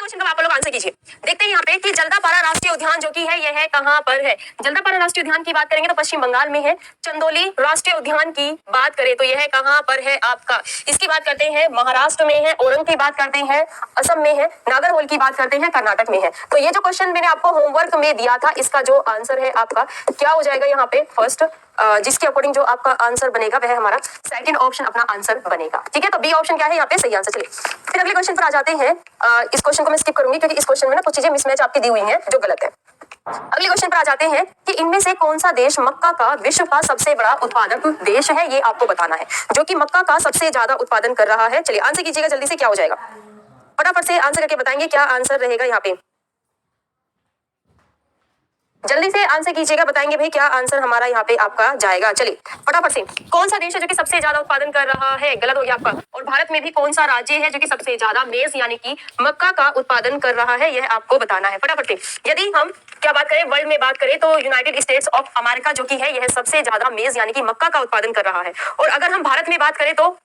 Question का आप लोग आंसर कीजिए। देखते हैं यहाँ पे कि जल्दापारा राष्ट्रीय उद्यान जो कि है यह है कहाँ पर है। जल्दापारा राष्ट्रीय उद्यान की बात करेंगे तो पश्चिम बंगाल में है। चंदोली राष्ट्रीय उद्यान की बात करें तो यह कहाँ पर है आपका। इसकी बात करते हैं महाराष्ट्र में है। ओरंग की बात करते हैं असम में है। नागरहोल की बात करते हैं कर्नाटक में है। तो ये जो क्वेश्चन मैंने आपको होमवर्क में दिया था इसका जो आंसर है आपका क्या हो जाएगा यहाँ पे फर्स्ट, जिसके अकॉर्डिंग जो आपका आंसर बनेगा वह हमारा सेकंड ऑप्शन अपना आंसर बनेगा। ठीक है, तो बी ऑप्शन क्या है यहाँ पे सही आंसर। चलिए फिर अगले क्वेश्चन पर आ जाते हैं। इस क्वेश्चन को मैं स्किप करूंगी क्योंकि इस क्वेश्चन में ना कुछ चीजें मिसमैच आपकी दी हुई हैं जो गलत है। अगले क्वेश्चन पर आ जाते हैं कि इनमें से कौन सा देश मक्का का विश्व का सबसे बड़ा उत्पादक देश है, ये आपको बताना है, जो कि मक्का का सबसे ज्यादा उत्पादन कर रहा है। चलिए आंसर कीजिएगा जल्दी से, क्या हो जाएगा फटाफट से आंसर करके बताएंगे क्या आंसर रहेगा यहाँ पे। जल्दी से आंसर कीजिएगा, बताएंगे भाई क्या आंसर हमारा यहाँ पे आपका जाएगा। चलिए फटाफट से, कौन सा देश है जो कि सबसे ज्यादा उत्पादन कर रहा है, गलत हो गया आपका। और भारत में भी कौन सा राज्य है जो कि सबसे ज्यादा मेज यानी कि मक्का का उत्पादन कर रहा है, यह आपको बताना है फटाफट से। यदि हम क्या बात करें, वर्ल्ड में बात करें तो यूनाइटेड स्टेट्स ऑफ अमेरिका जो कि है यह सबसे ज्यादा मेज यानी कि मक्का का उत्पादन कर रहा है। और अगर हम भारत में बात करें तो,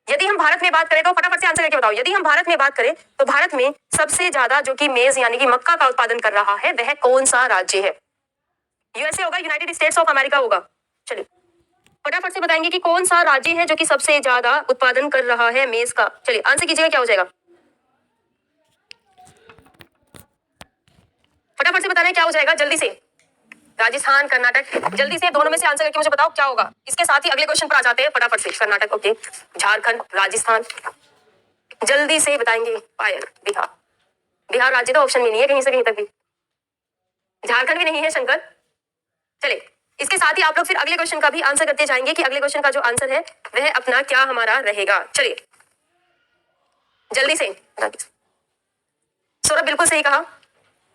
यदि हम भारत में बात करें तो फटाफट से आंसर करके बताओ। यदि हम भारत में बात करें तो भारत में सबसे ज्यादा जो कि मेज यानी कि मक्का का उत्पादन कर रहा है वह कौन सा राज्य है। यूएसए होगा, यूनाइटेड स्टेट्स ऑफ अमेरिका होगा। चलिए फटाफट से बताएंगे कि कौन सा राज्य है जो कि सबसे ज्यादा उत्पादन कर रहा है मेज का। चलिए आंसर कीजिएगा क्या हो जाएगा, फटाफट से बताना है क्या हो जाएगा जल्दी से। राजस्थान, कर्नाटक, जल्दी से दोनों में से आंसर करके मुझे बताओ क्या होगा। इसके साथ ही अगले क्वेश्चन पर आ जाते हैं फटाफट से। कर्नाटक ओके, झारखंड, राजस्थान, जल्दी से बताएंगे। पायल, बिहार, बिहार राज्य तो ऑप्शन में नहीं है कहीं से कहीं तक भी। झारखंड भी नहीं है शंकर। चलिए इसके साथ ही आप लोग फिर अगले क्वेश्चन का भी आंसर करते जाएंगे कि अगले क्वेश्चन का जो आंसर है वह अपना क्या हमारा रहेगा। चलिए जल्दी से, सौरभ बिल्कुल सही कहा।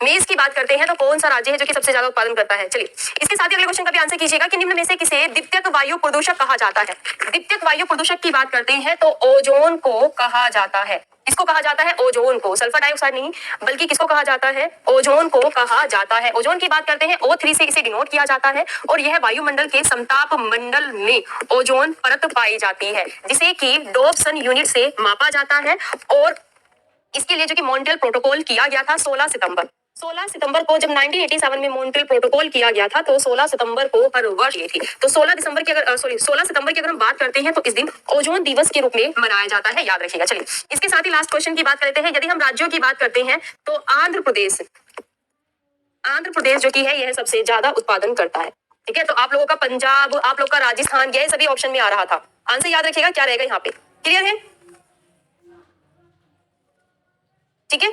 मेज की बात करते हैं तो कौन सा राज्य है जो कि सबसे ज्यादा उत्पादन करता है। चलिए इसके साथ ही अगले क्वेश्चन का भी आंसर कीजिएगा कि निम्न में से किसे द्वितीयक वायु प्रदूषक कहा जाता है। द्वितीयक वायु प्रदूषक की बात करते हैं तो ओजोन को कहा जाता है। किसको कहा जाता है, ओजोन को, सल्फर डाइऑक्साइड नहीं बल्कि किसको कहा जाता है, ओजोन को कहा जाता है। ओजोन की बात करते हैं O3 से इसे डिनोट किया जाता है और यह वायुमंडल के समताप मंडल में ओजोन परत पाई जाती है जिसे कि डोप्सन यूनिट से मापा जाता है। और इसके लिए जो कि मॉन्ट्रियल प्रोटोकॉल किया गया था 16 सितंबर को, जब 1987 में मॉन्ट्रियल प्रोटोकॉल किया गया था तो 16 सितंबर को हर वर्ष ये थी। तो 16 सितंबर की अगर हम बात करते हैं तो इस दिन ओजोन दिवस के रूप में मनाया जाता है, याद रखिएगा। चलिए इसके साथ ही लास्ट क्वेश्चन की बात करते हैं। यदि हम राज्यों की बात करते हैं तो आंध्र प्रदेश जो कि है यह सबसे ज्यादा उत्पादन करता है। ठीक है, तो आप लोगों का पंजाब, आप लोग का राजस्थान, यह सभी ऑप्शन में आ रहा था। आंसर याद रखिएगा क्या रहेगा यहाँ पे, क्लियर है। ठीक है,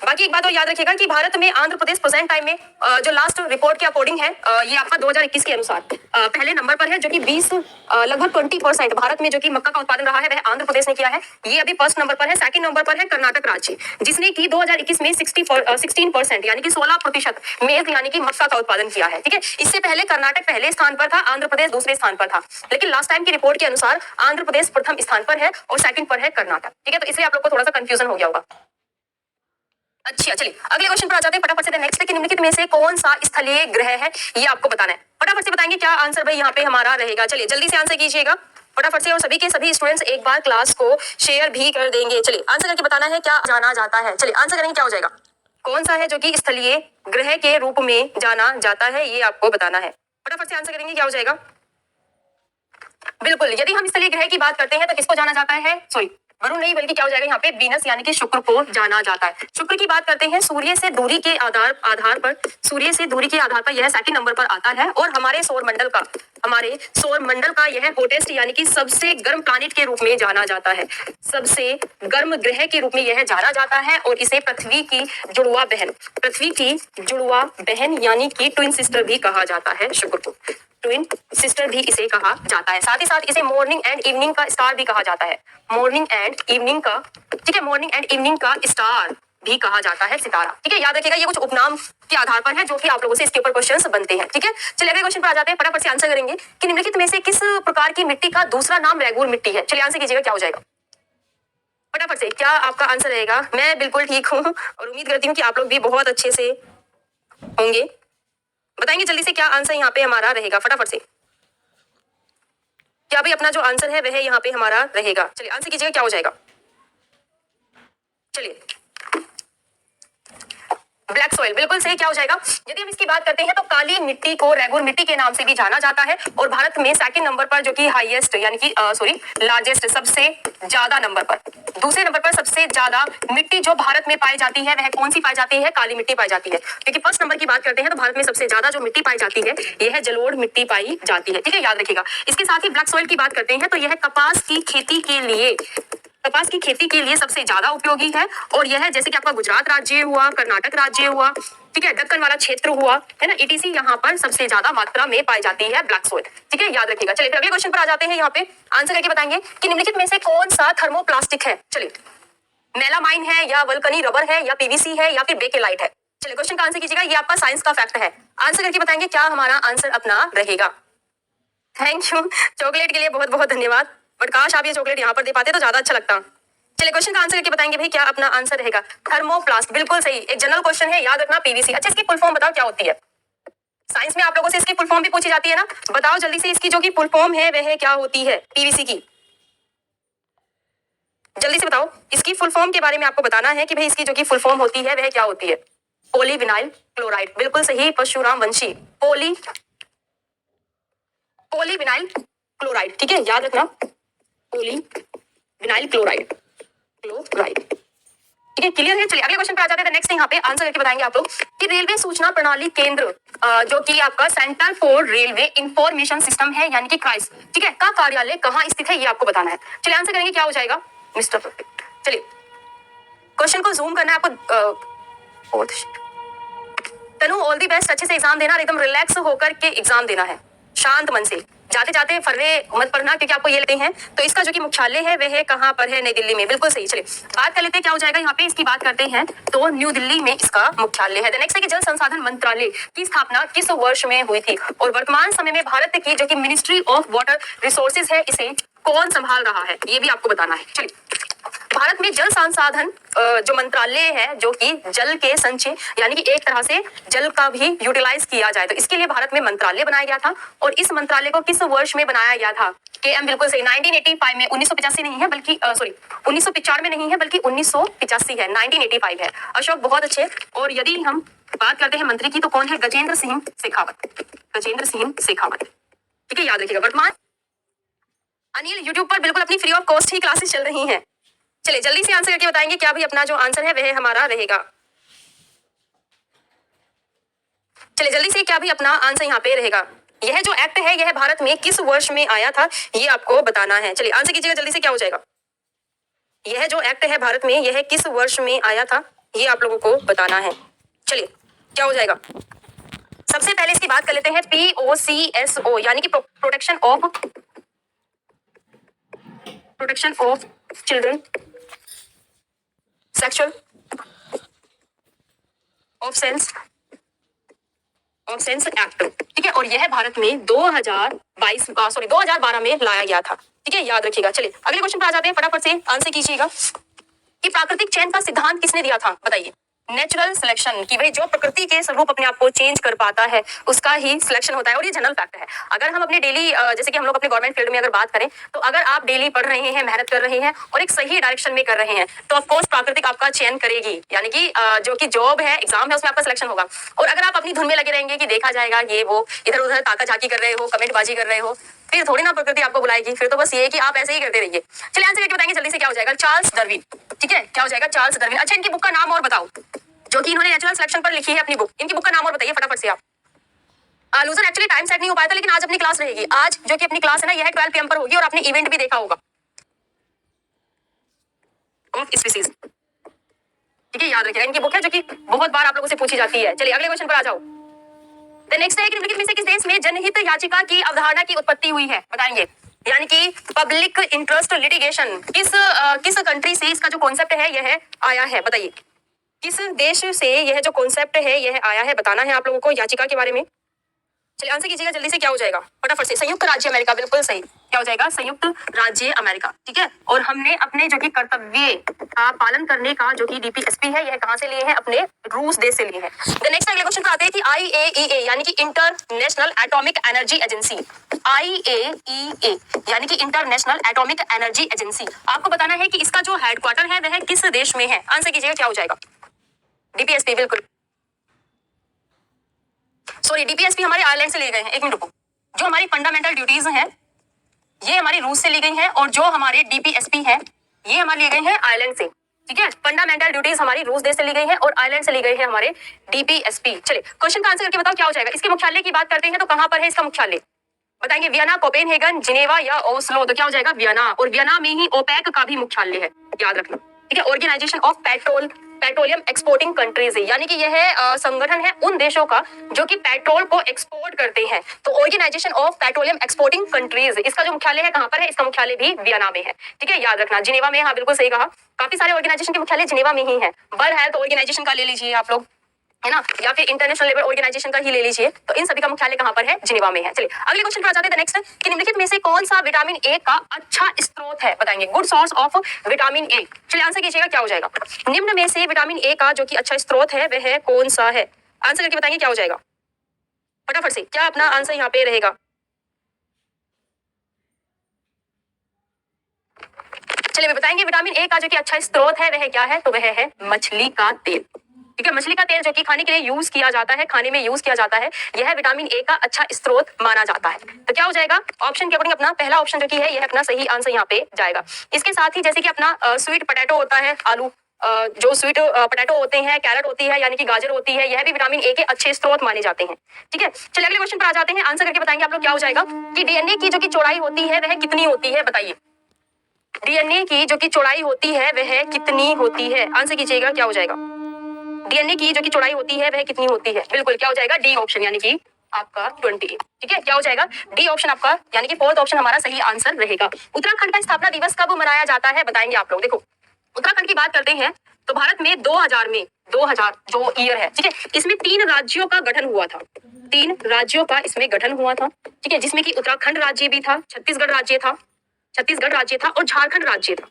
बाकी एक बात और याद रखिएगा कि भारत में आंध्र प्रदेश प्रेजेंट टाइम में जो लास्ट रिपोर्ट के अकॉर्डिंग है ये आपका 2021 के अनुसार पहले नंबर पर है, जो कि 20 लगभग 20% भारत में जो कि मक्का का उत्पादन रहा है वह आंध्र प्रदेश ने किया है। ये अभी फर्स्ट नंबर पर है। सेकंड नंबर पर है कर्नाटक राज्य, जिसने कि 2021 में 16% यानी कि 16% मेज यानी कि मक्का का उत्पादन किया है। ठीक है, इससे पहले कर्नाटक पहले स्थान पर था, आंध्र प्रदेश दूसरे स्थान पर था, लेकिन लास्ट टाइम की रिपोर्ट के अनुसार आंध्र प्रदेश प्रथम स्थान पर है और सेकंड पर है कर्नाटक। ठीक है, तो इसलिए आप लोग को थोड़ा सा कंफ्यूजन हो गया होगा। अच्छा चलिए अगले क्वेश्चन पर आ जाते हैं फटाफट से। नेक्स्ट है कि निम्नलिखित में से कौन सा स्थलीय ग्रह है, ये आपको बताना है। फटाफट से बताएंगे क्या आंसर भाई यहाँ पे हमारा रहेगा। चलिए जल्दी से आंसर कीजिएगा फटाफट से, और सभी के सभी स्टूडेंट्स एक बार क्लास को शेयर भी कर देंगे। चलिए आंसर करके बताना है क्या जाना जाता है। चलिए आंसर करेंगे क्या हो जाएगा, कौन सा है जो कि स्थलीय ग्रह के रूप में जाना जाता है, ये आपको बताना है। फटाफट से आंसर करेंगे क्या हो जाएगा। बिल्कुल, यदि हम स्थलीय ग्रह की बात करते हैं तो किसको जाना जाता है, सॉरी वरुण नहीं बल्कि क्या हो जाएगा यहाँ पे वीनस यानी कि शुक्र को जाना जाता है। शुक्र की बात करते हैं सूर्य से दूरी के आधार पर यह सेकंड नंबर पर आता है और हमारे सौर मंडल का यह हॉटेस्ट यानी कि सबसे गर्म प्लैनेट के रूप में जाना जाता है, सबसे गर्म ग्रह के रूप में यह जाना जाता है। और इसे पृथ्वी की जुड़वा बहन यानी कि ट्विन सिस्टर भी कहा जाता है। शुक्र को ट्विन सिस्टर भी इसे कहा जाता है। साथ ही साथ इसे मॉर्निंग एंड इवनिंग का स्टार भी कहा जाता है। मॉर्निंग एंड इवनिंग का स्टार भी कहा जाता है, सितारा। ठीक है, याद रखिएगा ये कुछ उपनाम के आधार पर है जो कि आप लोगों से इसके ऊपर क्वेश्चंस बनते हैं। ठीक है, चलिए अगले क्वेश्चन पर आ जाते हैं। फटाफट से आंसर करेंगे कि निम्नलिखित में से किस प्रकार की मिट्टी का दूसरा नाम रेगुर मिट्टी है। चलिए आंसर कीजिएगा क्या हो जाएगा फटाफट से, क्या आपका आंसर रहेगा। मैं बिल्कुल ठीक हूँ और उम्मीद करती हूँ कि आप लोग भी बहुत अच्छे से होंगे। बताएंगे जल्दी से क्या आंसर यहाँ पे हमारा रहेगा फटाफट से, क्या भाई अपना जो आंसर है वह यहाँ पे हमारा रहेगा। चलिए आंसर कीजिएगा क्या हो जाएगा। चलिए ब्लैक सॉइल, बिल्कुल सही। क्या हो जाएगा? यदि हम इसकी बात करते हैं तो काली मिट्टी को रेगुर मिट्टी के नाम से भी जाना जाता है और भारत में सेकंड नंबर पर जो कि हाईएस्ट यानी कि लार्जेस्ट सबसे ज्यादा नंबर पर, दूसरे नंबर पर सबसे ज्यादा मिट्टी जो भारत में पाई जाती है वह कौन सी पाई जाती है? काली मिट्टी पाई जाती है। क्योंकि फर्स्ट नंबर की बात करते हैं तो भारत में सबसे ज्यादा जो मिट्टी पाई जाती है यह है जलोढ़ मिट्टी पाई जाती है। ठीक है, याद रखिएगा। इसके साथ ही ब्लैक सॉइल की बात करते हैं तो यह कपास की खेती के लिए सबसे ज्यादा उपयोगी है और यह जैसे कि आपका गुजरात राज्य हुआ, कर्नाटक राज्य हुआ, ठीक है, दक्कन वाला क्षेत्र हुआ, है ना, ईटीसी यहाँ पर सबसे ज्यादा मात्रा में पाई जाती है ब्लैक सॉइल। ठीक है, याद रखिएगा। चलिए फिर अगले क्वेश्चन पर आ जाते हैं। यहाँ पे आंसर करके बताएंगे कि निम्नलिखित में से कौन सा थर्मोप्लास्टिक है। चलिए, मेलामाइन है या वल्कनी रबर है या पीवीसी है या फिर बेकेलाइट है। चलिए क्वेश्चन का आंसर कीजिएगा। ये आपका साइंस का फैक्ट है। आंसर करके बताएंगे क्या हमारा आंसर अपना रहेगा। थैंक यू चॉकलेट के लिए बहुत बहुत धन्यवाद, बट काश आप ये चॉकलेट यहाँ पर दे पाते तो ज्यादा अच्छा लगता। चलिए क्वेश्चन का आंसर करके बताएंगे भाई क्या अपना आंसर रहेगा। थर्मोप्लास्ट, बिल्कुल सही। एक जनरल क्वेश्चन है, याद रखना, पीवीसी। अच्छा, इसकी फुल फॉर्म बताओ क्या होती है। साइंस में आप लोगों से इसकी फुल फॉर्म भी पूछी जाती है ना, बताओ जल्दी से इसकी जो की फुल फॉर्म है वह क्या होती है पीवीसी की। जल्दी से बताओ, इसकी फुल फॉर्म के बारे में आपको बताना है कि भाई इसकी जो की फुल फॉर्म होती है वह क्या होती है। पॉलीविनाइल क्लोराइड, बिल्कुल सही परशुराम वंशी। पॉलीविनाइल क्लोराइड, ठीक है, याद रखना, पॉलीविनाइल क्लोराइड। ठीक है, क्लियर है। चलिए अगले क्वेश्चन पे आ जाते हैं। नेक्स्ट यहाँ पे आंसर करके बताएंगे आप लोग कि रेलवे सूचना प्रणाली केंद्र जो कि आपका centre for railway information system है यानी कि क्राइस, ठीक है, का कार्यालय कहाँ स्थित है ये आपको बताना है। चलिए आंसर करेंगे क्या हो जाएगा मिस्टर परफेक्ट। चलिए क्वेश्चन को जूम करना है आपको। तनु ऑल दी बेस्ट, अच्छे से एग्जाम देना, एकदम रिलैक्स होकर के एग्जाम देना है, शांत मन से। जाते जाते फर्रे मत पढ़ना क्योंकि आपको ये लेते हैं। तो इसका जो कि मुख्यालय है वह कहाँ पर है? नई दिल्ली में, बिल्कुल सही। चलिए बात कर लेते हैं क्या हो जाएगा यहाँ पे। इसकी बात करते हैं तो न्यू दिल्ली में इसका मुख्यालय है। नेक्स्ट है कि जल संसाधन मंत्रालय की स्थापना किस वर्ष में हुई थी और वर्तमान समय में भारत की जो कि मिनिस्ट्री ऑफ वाटर रिसोर्सेज है इसे कौन संभाल रहा है ये भी आपको बताना है। चलिए भारत में जल संसाधन जो मंत्रालय है जो कि जल के संचय यानी कि एक तरह से जल का भी यूटिलाइज किया जाए तो इसके लिए भारत में मंत्रालय बनाया गया था। और इस मंत्रालय को किस वर्ष में बनाया गया था? केएम बिल्कुल सही, 1985 में। 1985 नहीं है बल्कि 1995 नहीं है बल्कि 1985 है, 1985 है। अशोक बहुत अच्छे। और यदि हम बात करते हैं मंत्री की तो कौन है? गजेंद्र सिंह शेखावत, गजेंद्र सिंह शेखावत। ठीक है, याद रखिएगा। वर्तमान अनिल यूट्यूब पर बिल्कुल अपनी free of cost he classes चल रही हैं। चलिए जल्दी से आंसर करके बताएंगे क्या भी अपना जो आंसर है वह हमारा रहेगा। चलिए जल्दी से क्या भी अपना आंसर यहाँ पे रहेगा। यह जो एक्ट है यह भारत में किस वर्ष में आया था ये आपको बताना है। चलिए आंसर कीजिएगा जल्दी से, क्या हो जाएगा। यह जो एक्ट है भारत में यह किस वर्ष में आया था ये आप लोगों को बताना है। चलिए क्या हो जाएगा। सबसे पहले इसकी बात कर लेते हैं POCSO यानी कि protection of children sexual offence act, ठीक है, और यह भारत में 2012 में लाया गया था। ठीक है, याद रखिएगा। चलिए अगले क्वेश्चन पर आ जाते हैं, फटाफट से आंसर कीजिएगा कि प्राकृतिक चयन का सिद्धांत किसने दिया था? बताइए। नेचुरल सिलेक्शन, कि भाई जो प्रकृति के स्वरूप अपने आप को चेंज कर पाता है उसका ही सिलेक्शन होता है। और ये जनरल फैक्ट है। अगर हम अपने डेली जैसे कि हम लोग अपने गवर्नमेंट फील्ड में अगर बात करें तो अगर आप डेली पढ़ रहे हैं, मेहनत कर रहे हैं और एक सही डायरेक्शन में कर रहे हैं तो ऑफकोर्स प्राकृतिक आपका चयन करेगी, यानी कि जो कि जॉब है, एग्जाम है, उसमें आपका सिलेक्शन होगा। और अगर आप अपनी धुन में लगे रहेंगे कि देखा जाएगा ये वो, इधर उधर ताका झाकी कर रहे हो, कमेंटबाजी कर रहे हो, फिर थोड़ी ना प्रकृति आपको बुलाएगी। फिर तो बस ये है कि आप ऐसे ही करते रहिए। चलिए आंसर करके बताएंगे जल्दी से, क्या हो जाएगा। Charles Darwin. ठीक है, क्या हो जाएगा। Charles Darwin. अच्छा, इनकी बुक का नाम और बताओ जो कि इन्होंने नेचुरल सिलेक्शन पर लिखी है अपनी बुक। इनकी बुक का नाम और बताइए फटाफट से आप। लूजर एक्चुअली टाइम सेट नहीं हो पाया था लेकिन आज अपनी क्लास रहेगी। आज जो कि अपनी क्लास है ना यह 12 PM पर होगी और आपने इवेंट भी देखा होगा ऑफ स्पीसीज। ठीक है, याद रखिएगा। इनकी बुक है जो कि बहुत बार आप लोगों से पूछी जाती है। चलिए अगले क्वेश्चन पर आ जाओ। नेक्स्ट है कि निम्नलिखित में से किस देश में जनहित याचिका की अवधारणा की उत्पत्ति हुई है? बताएंगे। यानी कि पब्लिक इंटरेस्ट लिटिगेशन किस कंट्री से इसका जो कॉन्सेप्ट है यह आया है? बताइए किस देश से यह जो कॉन्सेप्ट है यह आया है, बताना है आप लोगों को याचिका के बारे में। चलिए आंसर कीजिएगा जल्दी से, क्या हो जाएगा फटाफट से। संयुक्त राज्य अमेरिका, बिल्कुल सही। क्या हो जाएगा। संयुक्त राज्य अमेरिका। ठीक है, और हमने अपने जो कि कर्तव्य का पालन करने का जो कि DPSP है यह कहां से लिए हैं? अपने रूस देश से लिए हैं। नेक्स्ट अगले क्वेश्चन पर आते हैं कि IAEA यानी कि international atomic energy agency, IAEA यानी कि इंटरनेशनल एटॉमिक एनर्जी एजेंसी, आपको बताना है कि इसका जो हेडक्वार्टर है वह किस देश में है। आंसर कीजिएगा क्या हो जाएगा। DPSP, बिल्कुल सॉरी डीपीएसपी हमारे आयरलैंड से ले गए हैं, एक मिनट रुको। जो हमारी फंडामेंटल ड्यूटीज हैं ये हमारी रूस से ली गई है और जो हमारे डीपीएसपी है ये हमारे लिए गई है आयरलैंड से। ठीक है, फंडामेंटल ड्यूटीज हमारी रूस देश से ली गई है और आयरलैंड से ली गई है हमारे डीपीएसपी। चलिए क्वेश्चन का आंसर करके बताओ क्या हो जाएगा। इसके मुख्यालय की बात करते हैं तो कहां पर है इसका मुख्यालय, बताएंगे वियना, कोपेनहेगन, जिनेवा या ओस्लो। तो क्या हो जाएगा वियना, और वियना में ही ओपेक का भी मुख्यालय है, याद रखना। ठीक है, organisation of petroleum exporting countries है, यानी कि यह संगठन है उन देशों का जो कि पेट्रोल को एक्सपोर्ट करते हैं। तो organisation of petroleum exporting countries, इसका जो मुख्यालय है कहां पर है, इसका मुख्यालय भी वियना में है। ठीक है, याद रखना। जिनेवा में, हाँ बिल्कुल सही कहा, काफी सारे ऑर्गेनाइजेशन के मुख्यालय जिनेवा में ही है। वर्ल्ड हेल्थ ऑर्गेनाइजेशन का ले लीजिए आप लोग, है ना, या फिर इंटरनेशनल लेबर ऑर्गेनाइजेशन का ही ले लीजिए, तो इन सभी का मुख्यालय कहां पर है, जिनेवा में है। चलिए अगले क्वेश्चन पर आ जाते हैं। नेक्स्ट कि निम्नलिखित में से कौन सा विटामिन ए का अच्छा स्रोत है, बताएंगे good source of vitamin A. चलिए आंसर कीजिएगा क्या हो जाएगा। निम्न में से विटामिन ए का जो कि अच्छा स्रोत है वह कौन सा है, आंसर करके बताएंगे क्या हो जाएगा फटाफट से, क्या अपना आंसर यहाँ पे रहेगा। चलिए बताएंगे विटामिन ए का जो कि अच्छा स्रोत है वह क्या है, तो वह है मछली का तेल। ठीक है, मछली का तेल जो कि खाने के लिए यूज किया जाता है, खाने में यूज किया जाता है, यह विटामिन ए का अच्छा स्रोत माना जाता है। तो क्या हो जाएगा ऑप्शन के अकॉर्डिंग अपना पहला ऑप्शन जो कि है यह अपना सही आंसर यहाँ पे जाएगा। इसके साथ ही जैसे कि अपना स्वीट पोटैटो होता है, आलू जो स्वीट पोटैटो होते हैं, कैरेट होती है यानी कि गाजर होती है, यह भी विटामिन ए के अच्छे स्रोत माने जाते हैं। ठीक है, चलिए अगले क्वेश्चन पर आ जाते हैं। आंसर करके बताएंगे आप लोग क्या हो जाएगा कि डीएनए की जो कि चौड़ाई होती है वह कितनी होती है, बताइए डीएनए की जो कि चौड़ाई होती है वह कितनी होती है, आंसर कीजिएगा क्या हो जाएगा। डीएनए की जो कि चौड़ाई होती है वह कितनी होती है, बिल्कुल क्या हो जाएगा डी ऑप्शन, यानी कि आपका 20। ठीक है, क्या हो जाएगा डी ऑप्शन आपका, यानी कि फोर्थ ऑप्शन हमारा सही आंसर रहेगा। उत्तराखंड का स्थापना दिवस कब मनाया जाता है, बताएंगे आप लोग। देखो उत्तराखंड की बात करते हैं तो भारत में 2000 जो ईयर है, ठीक है, इसमें 3 राज्यों का गठन हुआ था, 3 राज्यों का इसमें गठन हुआ था। ठीक है, जिसमें कि उत्तराखंड राज्य भी था, छत्तीसगढ़ राज्य था और झारखंड राज्य था।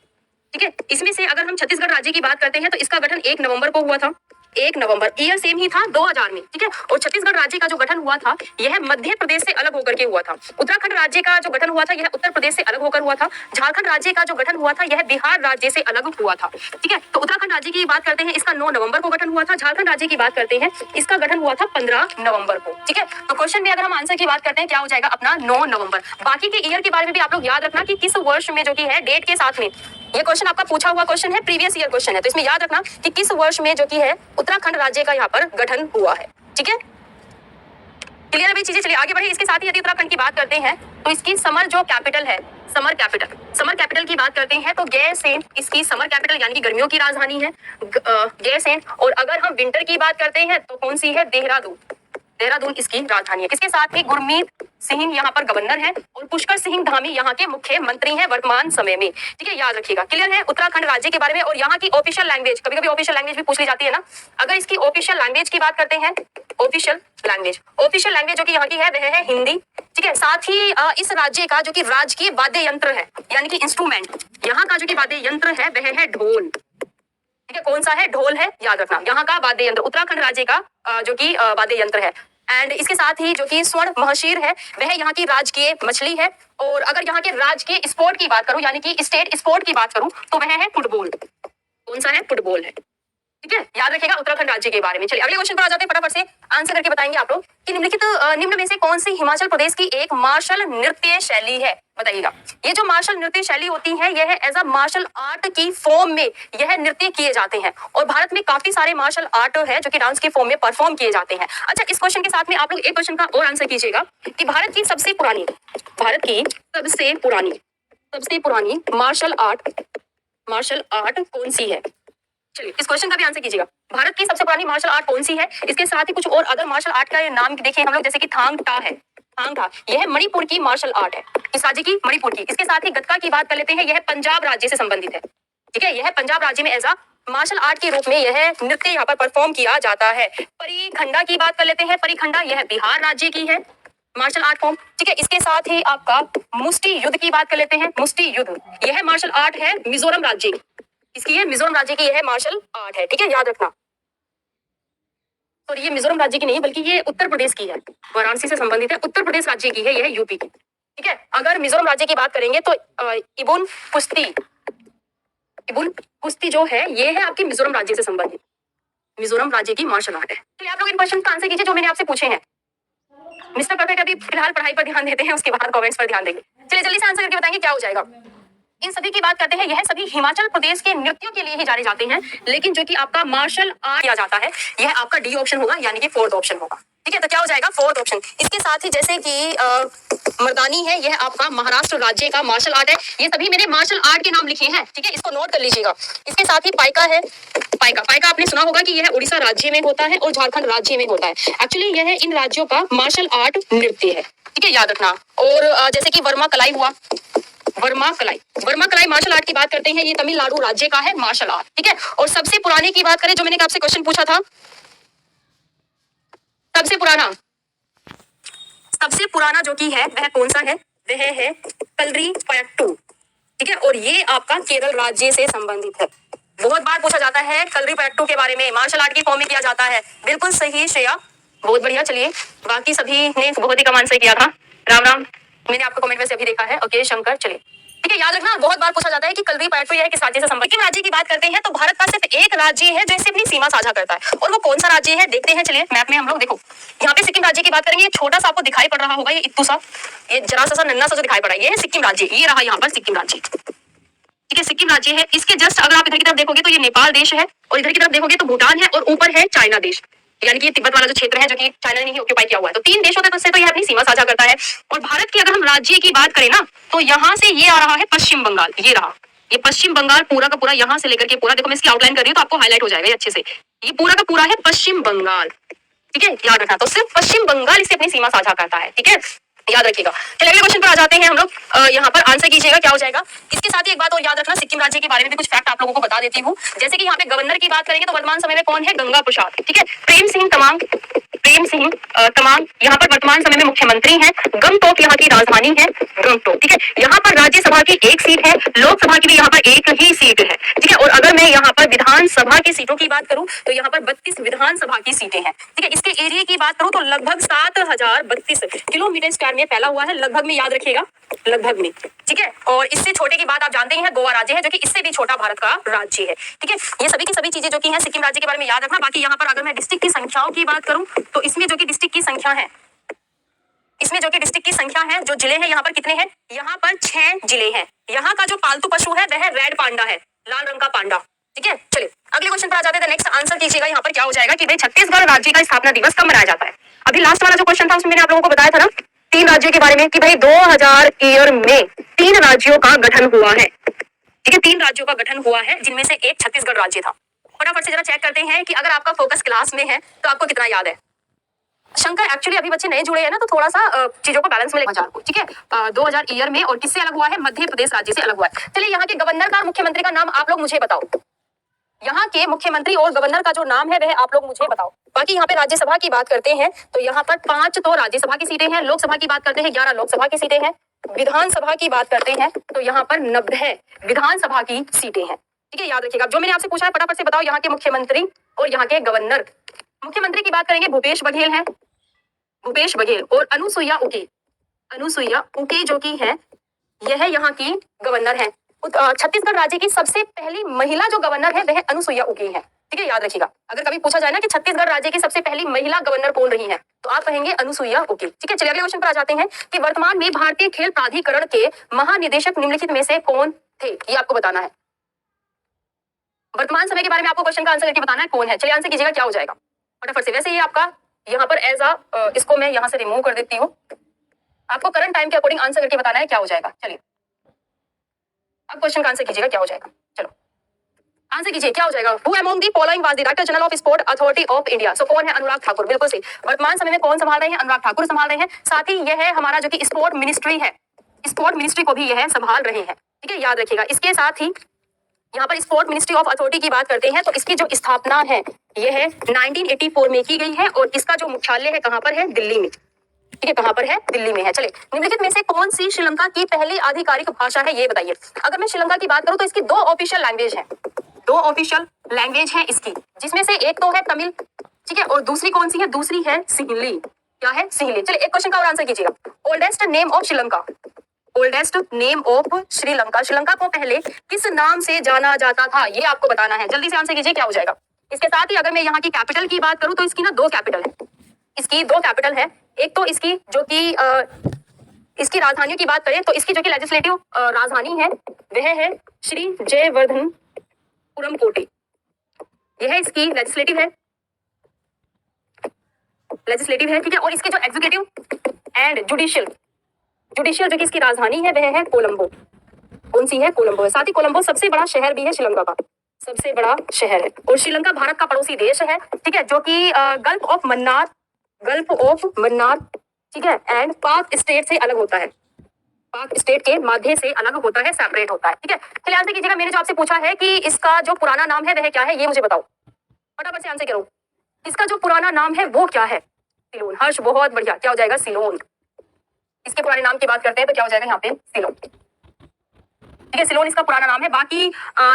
ठीक है, इसमें से अगर हम छत्तीसगढ़ राज्य की बात करते हैं तो इसका गठन 1 नवंबर को हुआ था, 1 नवंबर, ईयर सेम ही था 2000 में। ठीक है, और छत्तीसगढ़ राज्य का जो गठन हुआ था यह मध्य प्रदेश से अलग होकर के हुआ था। उत्तराखंड राज्य का जो गठन हुआ था यह उत्तर प्रदेश से अलग होकर हुआ था। झारखंड राज्य का जो गठन हुआ था यह बिहार राज्य से अलग हुआ था। ठीक है, तो उत्तराखंड राज्य की बात करते हैं इसका 9 नवंबर को गठन हुआ था। झारखंड राज्य की बात करते हैं इसका गठन हुआ था 15 नवंबर को। ठीक है, तो क्वेश्चन में अगर हम आंसर की बात करते हैं क्या हो जाएगा अपना 9 नवंबर। बाकी के ईयर के बारे में भी आप लोग याद रखना कि किस वर्ष में जो कि है डेट के साथ में, ये क्वेश्चन आपका पूछा हुआ क्वेश्चन है, प्रीवियस ईयर क्वेश्चन है, तो इसमें याद रखना कि किस वर्ष में जो कि है उत्तराखंड राज्य का यहाँ पर गठन हुआ है। ठीक है, क्लियर अभी चीजें। चलिए आगे बढ़े। इसके साथ ही यदि उत्तराखंड की बात करते हैं तो इसकी समर जो कैपिटल है, समर कैपिटल की बात करते हैं तो गैरसैंण इसकी समर कैपिटल यानी कि गर्मियों की राजधानी है गैरसैंण। और अगर हम विंटर की बात करते हैं तो कौन सी है, देहरादून इसकी राजधानी है। इसके साथ ही गुरमीत सिंह यहाँ पर गवर्नर है और पुष्कर सिंह धामी यहाँ के मुख्यमंत्री हैं वर्तमान समय में। ठीक है, याद रखिएगा। क्लियर है उत्तराखंड राज्य के बारे में। और यहाँ की ऑफिशियल लैंग्वेज, कभी कभी ऑफिशियल लैंग्वेज भी पूछ ली जाती है ना, अगर इसकी ऑफिशियल लैंग्वेज की बात करते हैं, ऑफिशियल लैंग्वेज जो कि यहाँ की है वह है हिंदी। ठीक है, साथ ही इस राज्य का जो कि राजकीय वाद्य यंत्र है यानी कि इंस्ट्रूमेंट, यहाँ का जो कि वाद्य यंत्र है वह है ढोल। ठीक है, कौन सा है, ढोल है, याद रखना। यहाँ का वाद्य यंत्र उत्तराखंड राज्य का जो कि वाद्य यंत्र है। एंड इसके साथ ही जो कि स्वर्ण महशीर है वह यहाँ की राजकीय मछली है। और अगर यहाँ के राजकीय स्पोर्ट की बात करूं यानी कि स्टेट स्पोर्ट की बात करूं तो वह है फुटबॉल। कौन सा है, फुटबॉल है। ठीक है, याद रखिएगा उत्तराखंड राज्य के बारे में। चलिए अगले क्वेश्चन पर आ जाते हैं, फटाफट से आंसर करके बताएंगे आप लोग कि निम्न में से कौन सी हिमाचल प्रदेश की एक मार्शल नृत्य शैली है, बताइएगा। ये जो मार्शल नृत्य शैली होती है यह एज अ मार्शल आर्ट की फॉर्म में यह नृत्य किए जाते हैं। और भारत में काफी सारे मार्शल आर्ट है जो कि डांस की फॉर्म में परफॉर्म किए जाते हैं। अच्छा, इस क्वेश्चन के साथ में आप लोग एक क्वेश्चन का और आंसर कीजिएगा कि भारत की सबसे पुरानी मार्शल आर्ट कौन सी है। चलिए इस क्वेश्चन का भी आंसर कीजिएगा, भारत की सबसे पुरानी मार्शल आर्ट कौन सी है। इसके साथ ही कुछ और अदर मार्शल आर्ट का नाम देखें हम लोग, जैसे कि थांग टा, यह मणिपुर की मार्शल आर्ट है। किस राज्य की, मणिपुर की। इसके साथ ही गतका की बात कर लेते हैं, यह पंजाब राज्य से संबंधित है। ठीक है, यह पंजाब राज्य में एज अ मार्शल आर्ट के रूप में यह नृत्य यहाँ पर परफॉर्म किया जाता है। परिखंडा की बात कर लेते हैं, परिखंडा यह बिहार राज्य की है मार्शल आर्ट फॉर्म। ठीक है, इसके साथ ही आपका मुष्टि युद्ध की बात कर लेते हैं, मुष्टि युद्ध यह मार्शल आर्ट है मिजोरम राज्य की, इसकी है मिजोरम राज्य की यह मार्शल आर्ट है। ठीक है, याद रखना। और ये मिजोरम राज्य की नहीं बल्कि ये उत्तर प्रदेश की है, वाराणसी से संबंधित है, उत्तर प्रदेश राज्य की है, यह यूपी की। ठीक है, अगर मिजोरम राज्य की बात करेंगे तो इबुन कुश्ती जो है ये है आपकी मिजोरम राज्य से संबंधित, मिजोरम राज्य की मार्शल आर्ट है। तो आप लोग इन क्वेश्चन का आंसर कीजिए जो मैंने आपसे पूछे हैं। मिस्टर परफेक्ट अभी फिलहाल पढ़ाई पर ध्यान देते हैं, उसके बाद कमेंट्स पर ध्यान देंगे। चलिए जल्दी से आंसर करके बताएंगे क्या हो जाएगा। इन सभी की बात करते हैं, यह सभी हिमाचल प्रदेश के नृत्यों के लिए ही जाने जाते हैं, लेकिन जो कि आपका मार्शल आर्ट किया जाता है, यह आपका डी ऑप्शन होगा, यानी कि फोर्थ ऑप्शन होगा। ठीक है, तो क्या हो जाएगा फोर्थ ऑप्शन। इसके साथ ही जैसे कि मर्दानी है, यह आपका महाराष्ट्र राज्य का मार्शल आर्ट है। ये सभी मैंने मार्शल आर्ट के नाम लिखे हैं, ठीक है, इसको नोट कर लीजिएगा। इसके साथ ही पाइका है, पाइका पाइका आपने सुना होगा कि यह उड़ीसा राज्य में होता है और झारखंड राज्य में होता है। एक्चुअली यह इन राज्यों का मार्शल आर्ट नृत्य है, ठीक है, याद रखना। और जैसे कि वर्मा कलाई हुआ, वर्मा कलाई मार्शल आर्ट की बात करते हैं, ये तमिलनाडु राज्य का है मार्शल आर्ट, ठीक है। और सबसे पुराने की बात करें, जो मैंने आपसे क्वेश्चन पूछा था, सबसे पुराना जो कि है वह कौन सा है, वह है कलरी पयट्टू, ठीक है। और ये आपका केरल राज्य से संबंधित है। बहुत बार पूछा जाता है कलरी पयट्टू के बारे में, मार्शल आर्ट की फॉर्म में किया जाता है। बिल्कुल सही श्रेया, बहुत बढ़िया। चलिए बाकी सभी ने बहुत ही कमाल से किया था। राम राम, मैंने आपको कमेंट में से अभी देखा है। ओके शंकर, चलिए ठीक है, याद रखना। बहुत बार पूछा जाता है कि कलरी पयट्टू यह किस राज्य से संबंधित। सिक्किम राज्य की बात करते हैं तो भारत का सिर्फ एक राज्य है जो इससे अपनी सीमा साझा करता है, और वो कौन सा राज्य है देखते हैं। चलिए मैप में हम लोग देखो, यहाँ पे सिक्किम राज्य की बात करेंगे। ये छोटा सा आपको दिखाई पड़ रहा होगा, ये इत्तू सा, ये जरा सा नन्ना सा जो दिखाई पड़ा है, ये है सिक्किम राज्य। ये रहा यहाँ पर सिक्किम राज्य, ठीक है, सिक्किम राज्य है। इसके जस्ट अगर आप इधर की तरफ देखोगे तो ये नेपाल देश है, और इधर की तरफ देखोगे तो भूटान है, और ऊपर है चाइना देश, यानी कि तिब्बत वाला जो क्षेत्र है जो कि चाइना ने ही ऑक्यूपाई किया हुआ है। तो तीन देशों तक उससे तो ये अपनी सीमा साझा करता है। और भारत की अगर हम राज्य की बात करें ना, तो यहाँ से ये आ रहा है पश्चिम बंगाल, ये रहा, ये पश्चिम बंगाल पूरा का पूरा, यहाँ से लेकर के पूरा, देखो मैं इसकी आउटलाइन कर रही हूँ तो आपको हाईलाइट हो जाएगा ये अच्छे से। ये पूरा का पूरा है पश्चिम बंगाल, ठीक है, याद रखना। तो सिर्फ पश्चिम बंगाल इससे अपनी सीमा साझा करता है, ठीक है, याद रखिएगा। चलिए अगले क्वेश्चन पर आ जाते हैं हम लोग। यहाँ पर आंसर कीजिएगा क्या हो जाएगा। इसके साथ ही एक बात और याद रखना, सिक्किम राज्य के बारे में भी कुछ फैक्ट आप लोगों को बता देती हूँ। जैसे कि यहाँ पे गवर्नर की बात करेंगे तो वर्तमान समय में कौन है, गंगा प्रसाद, ठीक है। प्रेम सिंह तमांग यहाँ पर वर्तमान समय में मुख्यमंत्री हैं। गंगटोक यहाँ की राजधानी है, गंगटोक, ठीक है। यहाँ पर राज्यसभा की एक सीट है, लोकसभा की भी यहाँ पर एक ही सीट है, ठीक है। और अगर मैं यहाँ पर विधानसभा की सीटों की बात करूं तो यहाँ पर 32 विधानसभा की सीटें हैं, ठीक है। इसके एरिया की बात करूं तो लगभग 7032 किलोमीटर स्क्वायर में फैला हुआ है, लगभग में याद रखिएगा, लगभग में, ठीक है। और इससे छोटे की बात आप जानते ही हैं, गोवा राज्य है जो कि इससे भी छोटा भारत का राज्य है, ठीक है। ये सभी की सभी चीजें जो कि हैं सिक्किम राज्य के बारे में याद रखना। बाकी यहाँ पर अगर मैं डिस्ट्रिक्ट की संख्याओं की बात करूं तो इसमें जो कि डिस्ट्रिक्ट की संख्या है, जो जिले हैं यहाँ पर कितने हैं, यहाँ पर 6 जिले हैं। यहाँ का जो पालतू पशु है वह रेड पांडा है, लाल रंग का पांडा, ठीक है। चलिए अगले क्वेश्चन पर आ जाते हैं। नेक्स्ट आंसर कीजिएगा यहाँ पर क्या हो जाएगा कि भाई छत्तीसगढ़ राज्य का स्थापना दिवस कब मनाया जाता है। अभी लास्ट वाला जो क्वेश्चन था उसमें मैंने आप लोगों को बताया था ना 3 राज्यों के बारे में कि भाई 2000 ईयर में 3 राज्यों का गठन हुआ है, ठीक है, 3 राज्यों का गठन हुआ है, जिनमें से एक छत्तीसगढ़ राज्य था। फटाफट से जरा चेक करते हैं कि अगर आपका फोकस क्लास में है तो आपको कितना याद है। शंकर एक्चुअली अभी बच्चे नए जुड़े हैं ना, तो थोड़ा सा चीजों को बैलेंस में लेकर जाओ, ठीक है। 2000 ईयर में, और किससे अलग हुआ है, मध्य प्रदेश राज्य से अलग हुआ है। चलिए यहाँ के गवर्नर का, मुख्यमंत्री का नाम आप लोग मुझे बताओ। यहाँ के मुख्यमंत्री और गवर्नर का जो नाम है वह आप लोग मुझे बताओ। बाकी यहाँ पे राज्यसभा की बात करते हैं तो यहाँ पर 5 तो राज्यसभा की सीटें हैं, लोकसभा की बात करते हैं 11 लोकसभा की सीटें हैं, विधानसभा की बात करते हैं तो यहाँ पर 90 विधानसभा की सीटें हैं, ठीक है, याद रखिएगा। जो मैंने आपसे पूछा है फटाफट से बताओ, यहाँ के मुख्यमंत्री और यहाँ के गवर्नर। मुख्यमंत्री की बात करेंगे भूपेश बघेल है, भूपेश बघेल, और अनुसुईया उके जो की है यह यहाँ की गवर्नर है। छत्तीसगढ़ राज्य की सबसे पहली महिला जो गवर्नर है वह अनुसुईया उके है, ठीक है, याद रखिएगा। अगर कभी पूछा जाए ना कि छत्तीसगढ़ राज्य की सबसे पहली महिला गवर्नर कौन रही है तो आप कहेंगे अनुसुईया उके, ठीक है। चलिए अगले क्वेश्चन पर आ जाते हैं कि वर्तमान में भारतीय खेल प्राधिकरण के महानिदेशक निम्नलिखित में से कौन थे, ये आपको बताना है। वर्तमान समय के बारे में आपको क्वेश्चन का आंसर करके बताना है कौन है। चलिए आंसर कीजिएगा क्या हो जाएगा फटाफट से। वैसे ये आपका यहाँ पर एज इसको मैं यहाँ से रिमूव कर देती हूँ, आपको करंट टाइम के अकॉर्डिंग आंसर करके बताना है क्या हो जाएगा। चलिए अब क्वेश्चन का आंसर कीजिएगा क्या हो जाएगा। चलो आंसर कीजिए क्या हो जाएगा। Who among the following was the director general of sport authority of India. So कौन है, अनुराग ठाकुर, बिल्कुल सही। वर्तमान समय में कौन संभाल रहे हैं, अनुराग ठाकुर संभाल रहे हैं। साथ ही यह है हमारा जो कि स्पोर्ट मिनिस्ट्री है, स्पोर्ट मिनिस्ट्री को भी यह संभाल रहे हैं, ठीक है, याद रखिएगा। इसके साथ ही यहाँ पर स्पोर्ट मिनिस्ट्री ऑफ अथॉरिटी की बात करते हैं तो इसकी जो स्थापना है यह 1984 में की गई है, और इसका जो मुख्यालय है कहाँ पर है, दिल्ली में, ठीक है, कहाँ पर है, दिल्ली में है। चलिए निम्नलिखित में से कौन सी श्रीलंका की पहली आधिकारिक भाषा है ये बताइए। अगर मैं श्रीलंका की बात करूं तो इसकी 2 ऑफिशियल लैंग्वेज है, 2 ऑफिशियल लैंग्वेज है इसकी, जिसमें से एक तो है तमिल, ठीक है, और दूसरी कौन सी है, दूसरी है सिंहली। क्या है, सिंहली। चलिए एक क्वेश्चन का और आंसर कीजिएगा। Oldest name of Sri Lanka, oldest name of Sri Lanka, Sri Lanka को पहले किस नाम से जाना जाता था ये आपको बताना है। जल्दी से आंसर कीजिए क्या हो जाएगा। इसके साथ ही अगर मैं यहाँ की कैपिटल की बात करूं तो इसकी ना 2 कैपिटल है, इसकी दो कैपिटल है। एक तो इसकी जो कि इसकी राजधानियों की बात करें तो इसकी जो कि लेजिस्लेटिव राजधानी है वह है श्री जयवर्धनपुरम कोटे। यह इसकी लेजिस्लेटिव है, ठीक है। और इसके जो एग्जीक्यूटिव एंड जुडिशियल जो कि इसकी राजधानी है वह है कोलंबो। कौन सी है? कोलंबो है। साथ ही कोलंबो सबसे बड़ा शहर भी है श्रीलंका का, सबसे बड़ा शहर है। और श्रीलंका भारत का पड़ोसी देश है, ठीक है, जो कि गल्फ ऑफ मन्नार, ठीक है, एंड पाक स्टेट से अलग होता है, पाक स्टेट के माध्य से अलग होता है, सेपरेट होता है, ठीक है। चलिए आंसर कीजिएगा। मैंने जो आपसे पूछा है कि इसका जो पुराना नाम है वह क्या है, ये मुझे बताओ, फटाफट से आंसर करो। इसका जो पुराना नाम है वो क्या है? सिलोन। हर्ष बहुत बढ़िया, क्या हो जाएगा? सिलोन। इसके पुराने नाम की बात करते हैं तो क्या हो जाएगा यहाँ पे? सिलोन, ठीक है। सिलोन इसका पुराना नाम है। बाकी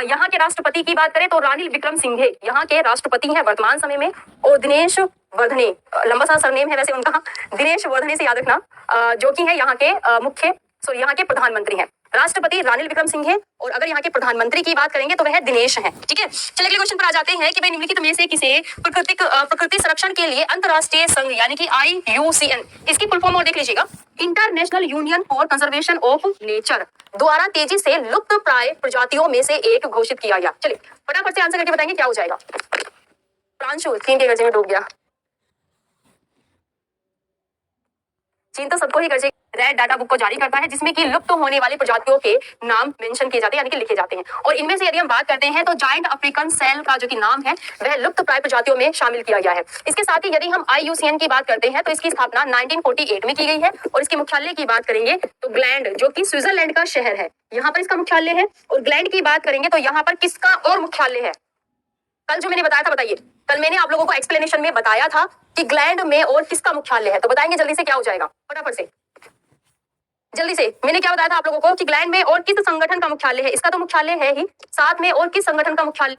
यहाँ के राष्ट्रपति की बात करें तो रानिल विक्रम सिंघे यहाँ के राष्ट्रपति हैं वर्तमान समय में। और दिनेश वर्धने, लंबा सा सरनेम है वैसे उनका, दिनेश वर्धने से याद रखना, जो कि है यहाँ के यहाँ के प्रधानमंत्री हैं। राष्ट्रपति रानिल विक्रम सिंघे और अगर यहाँ के प्रधानमंत्री की बात करेंगे तो वह दिनेश हैं, ठीक है। चलिए अगले क्वेश्चन पर आ जाते हैं कि भाई निम्नलिखित में से किसे प्रकृति संरक्षण के लिए अंतरराष्ट्रीय संघ यानी कि IUCN, इसकी फुल फॉर्म और देख लीजिएगा, international union for conservation of nature, द्वारा तेजी से लुप्त प्राय प्रजातियों में से एक घोषित किया गया। चलिए फटाफट से आंसर करके बताएंगे क्या हो जाएगा। प्रांशु चीन के गर्जे में डूब गया। चीन तो सबको ही गर्जे रेड डाटा बुक को जारी करता है जिसमें कि लुप्त होने वाली प्रजातियों के नाम मेंशन किए जाते हैं, यानी कि लिखे जाते हैं। और इनमें से यदि हम बात करते हैं तो जायंट अफ्रीकन सेल का जो कि नाम है वह लुप्त प्राय प्रजातियों में शामिल किया गया है। इसके साथ ही यदि हम IUCN की बात करते हैं तो इसकी स्थापना 1948 में की गई है। और इसके मुख्यालय की बात करेंगे तो ग्लैंड जो कि स्विट्जरलैंड का शहर है, यहाँ पर इसका मुख्यालय है। और ग्लैंड की बात करेंगे तो यहाँ पर किसका और मुख्यालय है? कल जो मैंने बताया था, बताइए, कल मैंने आप लोगों को एक्सप्लेनेशन में बताया था कि ग्लैंड में और किसका मुख्यालय है, तो बताएंगे जल्दी से क्या हो जाएगा, फटाफट से जल्दी से। मैंने क्या बताया था आप लोगों को कि ग्लैंड में और किस संगठन का मुख्यालय है? इसका तो मुख्यालय है ही, साथ में और किस संगठन का मुख्यालय?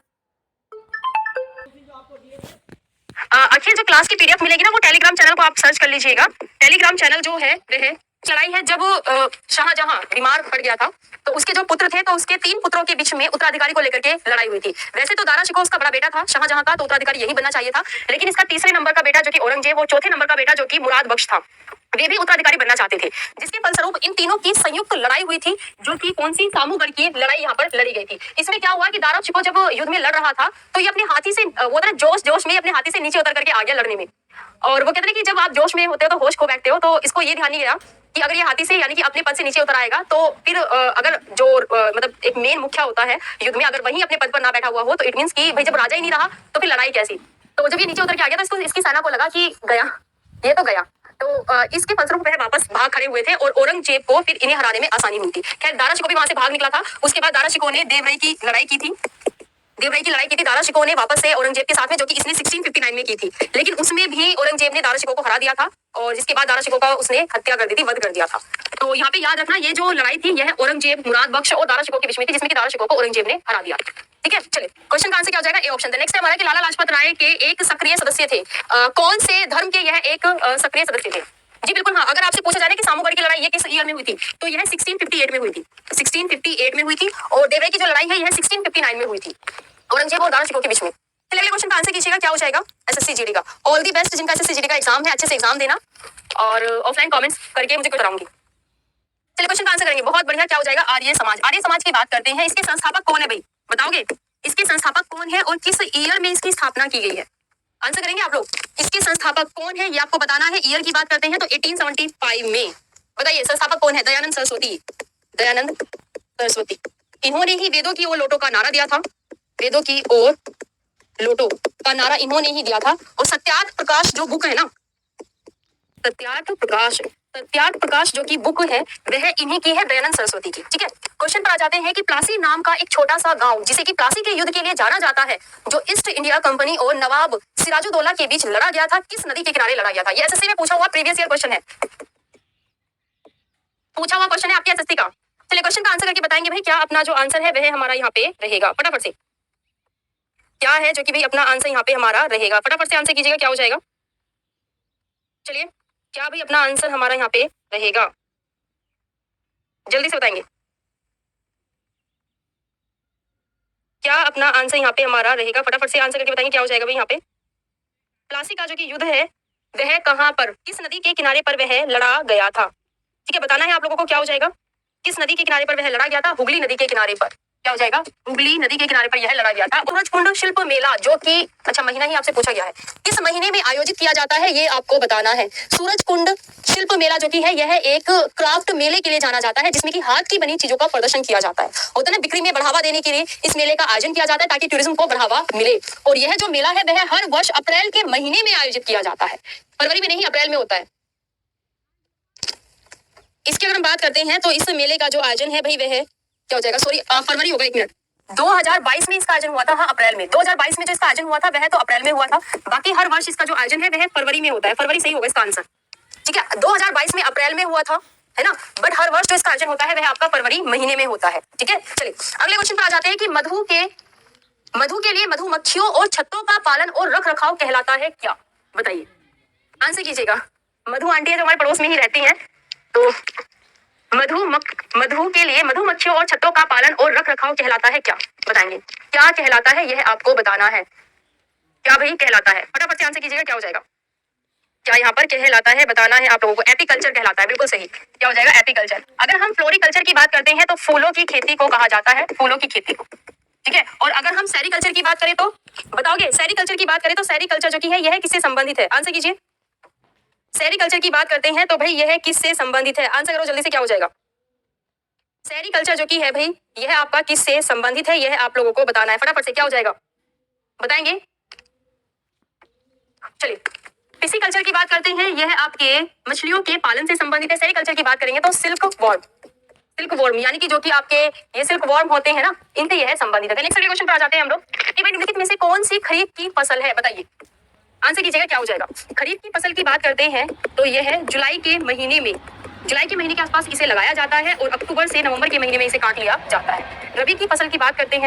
अखिल जो क्लास की PDF मिलेगी ना वो टेलीग्राम चैनल को आप सर्च कर लीजिएगा। टेलीग्राम चैनल जो है वह चलाई है जब शाहजहां बीमार पड़ गया था तो उसके जो पुत्र थे तो उसके 3 पुत्रों के बीच में उत्तराधिकारी को लेकर के लड़ाई हुई थी। वैसे तो दारा शिकोह उसका बड़ा बेटा था शाहजहां का, तो उत्तराधिकारी यही बनना चाहिए था, लेकिन इसका तीसरे नंबर का बेटा जो कि औरंगजेब, वो चौथे नंबर का बेटा जो कि मुराद बख्श था, वे भी उत्तराधिकारी बनना चाहते थे। जिसके फलस्वरूप इन तीनों की संयुक्त लड़ाई हुई थी, जो कि कौन सी? सामूगढ़ की लड़ाई यहाँ पर लड़ी गई थी। इसमें क्या हुआ कि दारा शिकोह जब युद्ध में लड़ रहा था तो ये अपने हाथी से, वो था जोश में अपने हाथी से नीचे उतर करके आ गया लड़ने में। और वो कहते हैं कि जब आप जोश में होते हो तो होश खो बैठते हो, तो इसको ये ध्यान नहीं गया कि अगर ये हाथी से यानी कि अपने पद से नीचे उतर आएगा तो फिर अगर जो मतलब एक मेन मुखिया होता है युद्ध में, अगर वही अपने पद पर ना बैठा हुआ हो तो इट मींस कि भाई जब राजा ही नहीं रहा तो फिर लड़ाई कैसी। तो जब ये नीचे उतर के आ गया तो इसको इसकी सेना को लगा कि गया, ये तो गया। तो इसके फलस्वरूप वह वापस भाग खड़े हुए थे और औरंगजेब को फिर इन्हें हराने में आसानी हुई थी। खैर दारा शिकोह भी वहां से भाग निकला था। उसके बाद दारा शिकोह ने देवराई की लड़ाई की थी, दारा शिकोह ने वापस से औरंगजेब के साथ में, जो कि इसने 1659 में की थी, लेकिन उसमें भी औरंगजेब ने दारा शिकोह को हरा दिया था और जिसके बाद दारा शिकोह का उसने हत्या कर दी थी, वध कर दिया था। तो यहाँ पे याद रखना ये जो लड़ाई थी यह औरंगजेब, मुराद बख्श और दारा शिकोह के बीच में थी, जिसमें कि दारा शिकोह को औरंगजेब ने हरा दिया। ठीक है, चलिए क्वेश्चन का आंसर क्या हो जाएगा? A option. नेक्स्ट है हमारा कि लाला लाजपत राय के एक सक्रिय सदस्य थे, कौन से धर्म के यह एक सक्रिय सदस्य थे? जी बिल्कुल हाँ। अगर आपसे पूछा जाए कि सामूगढ़ की लड़ाई ये किस ईयर में हुई थी तो यह 1658 में हुई थी, 1658 में हुई थी। और देवराई की जो लड़ाई है यह 1659 में हुई थी, औरंगजेब और दारा शिकोह के बीच में। चलिए अगले क्वेश्चन का आंसर कीजिएगा, क्या हो जाएगा? SSC GD का। ऑल दी बेस्ट जिनका SSC GD का एग्जाम है, अच्छे से एग्जाम देना और ऑफलाइन कमेंट्स करके मुझे कराऊंगी। चलिए क्वेश्चन का आंसर करेंगे, बहुत बढ़िया। क्या हो जाएगा? आर्य समाज। आर्य समाज की बात करते हैं, इसके संस्थापक कौन है भाई, बताओगे? इसके संस्थापक कौन है और किस ईयर में इसकी स्थापना की गई है? आंसर करेंगे आप लोग। इसके संस्थापक कौन है ये आपको बताना है। ईयर की बात करते हैं तो 1875 में। बताइए संस्थापक कौन है? दयानंद सरस्वती, दयानंद सरस्वती। इन्होंने ही वेदों की ओर लोटो का नारा दिया था, वेदों की ओर लोटो का नारा इन्होंने ही दिया था। और सत्यार्थ प्रकाश जो बुक है ना, सत्यार्थ प्रकाश जो की बुक है वह इन्हीं की है, दयानंद सरस्वती की। ठीक है, क्वेश्चन पर आ जाते हैं कि प्लासी नाम का एक छोटा सा गांव जिसे कि प्लासी के युद्ध के लिए जाना जाता है, जो ईस्ट इंडिया कंपनी और नवाब सिराजुद्दौला के बीच लड़ा गया था, किस नदी के किनारे लड़ा गया था? ये SSC में पूछा हुआ प्रीवियस ईयर क्वेश्चन है, पूछा हुआ क्वेश्चन है आपके SSC का। चलिए क्वेश्चन का आंसर करके बताएंगे भाई क्या अपना जो आंसर है वह हमारा यहाँ पे रहेगा, फटाफट से। क्या है जो कि भाई अपना आंसर यहाँ पे हमारा रहेगा, फटाफट से आंसर कीजिएगा, क्या हो जाएगा? चलिए क्या भाई अपना आंसर हमारा यहाँ पे रहेगा, जल्दी से बताएंगे क्या अपना आंसर यहाँ पे हमारा रहेगा, फटाफट से आंसर करके बताएंगे क्या हो जाएगा भाई यहाँ पे। प्लासी का जो कि युद्ध है वह कहाँ पर, किस नदी के किनारे पर वह लड़ा गया था। ठीक है, बताना है आप लोगों को क्या हो जाएगा, किस नदी के किनारे पर वह लड़ा गया था, हुगली नदी के किनारे पर। क्या हो जाएगा, हुगली नदी के किनारे पर यह लड़ा गया था। सूरजकुंड शिल्प मेला जो कि अच्छा महीना ही आपसे पूछा गया है, किस महीने में आयोजित किया जाता है ये आपको बताना है। सूरजकुंड शिल्प मेला जो कि है यह एक क्राफ्ट मेले के लिए जाना जाता है जिसमें कि हाथ की बनी चीजों का प्रदर्शन किया जाता है। होता है ना, बिक्री में बढ़ावा देने के लिए इस मेले का आयोजन किया जाता है ताकि टूरिज्म को बढ़ावा मिले। और यह जो मेला है वह हर वर्ष अप्रैल के महीने में आयोजित किया जाता है, फरवरी में नहीं, अप्रैल में होता है। इसकी अगर हम बात करते हैं तो इस मेले का जो आयोजन है भाई वह क्या हो जाएगा, सॉरी फरवरी होगा, 1 मिनट, 2022 में इसका आयोजन हुआ था। हाँ, अप्रैल में 2022 में जो इसका आयोजन हुआ था वह तो अप्रैल में हुआ था, बाकी हर वर्ष इसका जो आयोजन है वह फरवरी में होता है। फरवरी सही होगा इसका आंसर। ठीक है, 2022 में अप्रैल में हुआ था, है ना, बट हर वर्ष जो इसका आयोजन होता है वह आपका फरवरी महीने में होता है। ठीक है, चलिए अगले क्वेश्चन पर आ जाते हैं कि मधु के लिए मधुमक्खियों और छत्तों का पालन और रख रखाव कहलाता है क्या, बताइए, आंसर कीजिएगा। मधु आंटी है जो हमारे पड़ोस में ही रहती हैं, तो मधु के लिए मधुमक्खियों और छत्तों का पालन और रख रखाव कहलाता है क्या, बताएंगे क्या कहलाता है, यह आपको बताना है। क्या भाई कहलाता है, फटाफट से आंसर कीजिएगा, क्या हो जाएगा, क्या यहाँ पर कहलाता है बताना है आप लोगों को। एपीकल्चर कहलाता है, बिल्कुल सही। क्या हो जाएगा, एपीकल्चर। अगर हम फ्लोरिकल्चर की बात करते हैं तो फूलों की खेती को कहा जाता है, फूलों की खेती को। ठीक है, और अगर हम सेरीकल्चर की बात करें तो बताओगे, सेरीकल्चर की बात करें तो सेरीकल्चर जो की है यह किससे संबंधित है, आंसर कीजिए। सेरीकल्चर की बात करते हैं तो भाई यह किससे संबंधित है, आंसर करो जल्दी से, क्या हो जाएगा। सेरीकल्चर जो की है भाई यह आपका किससे संबंधित है, यह आप लोगों को बताना है, फटाफट से, क्या हो जाएगा, बताएंगे। चलिए पिसीकल्चर की बात करते हैं, यह आपके मछलियों के पालन से संबंधित है। सेरीकल्चर की बात करेंगे तो सिल्क वॉर्म यानी कि जो कि आपके ये सिल्क वॉर्म होते हैं ना, इनसे यह संबंधित है। नेक्स्ट क्वेश्चन पर आ जाते हैं हम लोग कि भाई निम्नलिखित में से कौन सी खरीफ की फसल है, बताइए, आंसर कीजिएगा, क्या हो जाएगा। खरीफ की फसल की बात करते हैं तो यह है जुलाई के महीने के आसपास इसे लगाया जाता है और अक्टूबर से नवंबर के महीने में इसे काट लिया जाता है। रबी की फसल की बात करते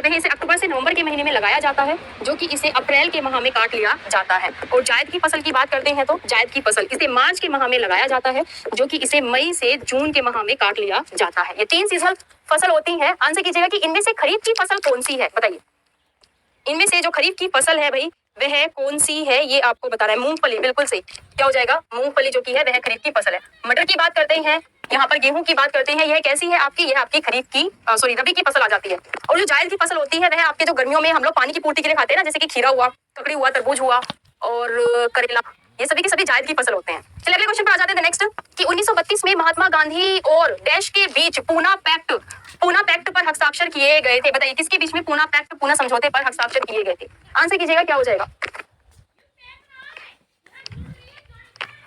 हैं, इसे अक्टूबर से नवंबर के महीने में लगाया जाता है जो कि इसे अप्रैल के माह में काट लिया जाता है। और जायद की फसल की बात करते हैं तो जायद की फसल इसे मार्च के माह में लगाया जाता है जो कि इसे मई से जून के माह में काट लिया जाता है। ये 3 सीजनल फसल होती है। आंसर कीजिएगा कि इनमें से खरीफ की फसल कौन सी है, बताइए, इनमें से जो खरीफ की फसल है भाई वह कौन सी है, ये आपको बताना है। मूंगफली, बिल्कुल सही। क्या हो जाएगा, मूंगफली जो की है वह खरीफ की फसल है। मटर की बात करते हैं, यहाँ पर गेहूं की बात करते हैं, यह कैसी है आपकी, यह आपकी खरीफ की सॉरी रबी की फसल आ जाती है। और जो जायद की फसल होती है वह आपके जो गर्मियों में हम लोग पानी की पूर्ति के लिए खाते हैं ना, जैसे कि खीरा हुआ, ककड़ी हुआ, तरबूज हुआ और करेला, ये सभी के सभी जायद की फसल होते हैं। चलिए अगले क्वेश्चन पर आ जाते हैं नेक्स्ट कि 1932 में महात्मा गांधी और डैश के बीच पूना पैक्ट पर हस्ताक्षर किए गए थे, बताइए किसके बीच में पूना समझौते पर हस्ताक्षर किए गए थे, आंसर कीजिएगा, क्या हो जाएगा।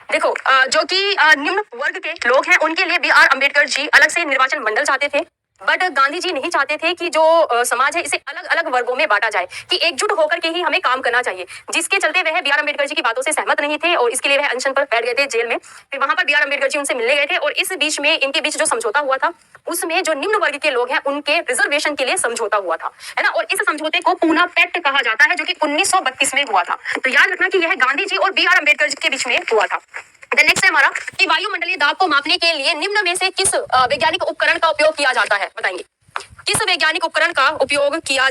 देखो जो कि निम्न वर्ग के लोग हैं उनके लिए बी.आर. अम्बेडकर जी अलग से निर्वाचन मंडल चाहते थे, बट गांधी जी नहीं चाहते थे कि जो समाज है इसे अलग अलग वर्गों में बांटा जाए, कि एकजुट होकर के ही हमें काम करना चाहिए, जिसके चलते वह बी.आर. अम्बेडकर जी की बातों से सहमत नहीं थे और इसके लिए वह अनशन पर बैठ गए थे जेल में। फिर वहां पर बी.आर. अम्बेडकर जी उनसे मिलने गए थे और इस बीच में इनके बीच जो समझौता हुआ था उसमें जो निम्न वर्ग के लोग हैं उनके रिजर्वेशन के लिए समझौता हुआ था, है ना, और इस समझौते को पूना पैक्ट कहा जाता है जो कि 1932 में हुआ था। तो याद रखना कि यह गांधी जी और बी.आर. अम्बेडकर जी के बीच में हुआ था। नेक्स्ट है हमारा कि वायुमंडलीय दाब को मापने के लिए निम्न में से किस वैज्ञानिक उपकरण का उपयोग किया जाता है, बताएंगे, किस वैज्ञानिक उपकरण का उपयोग किया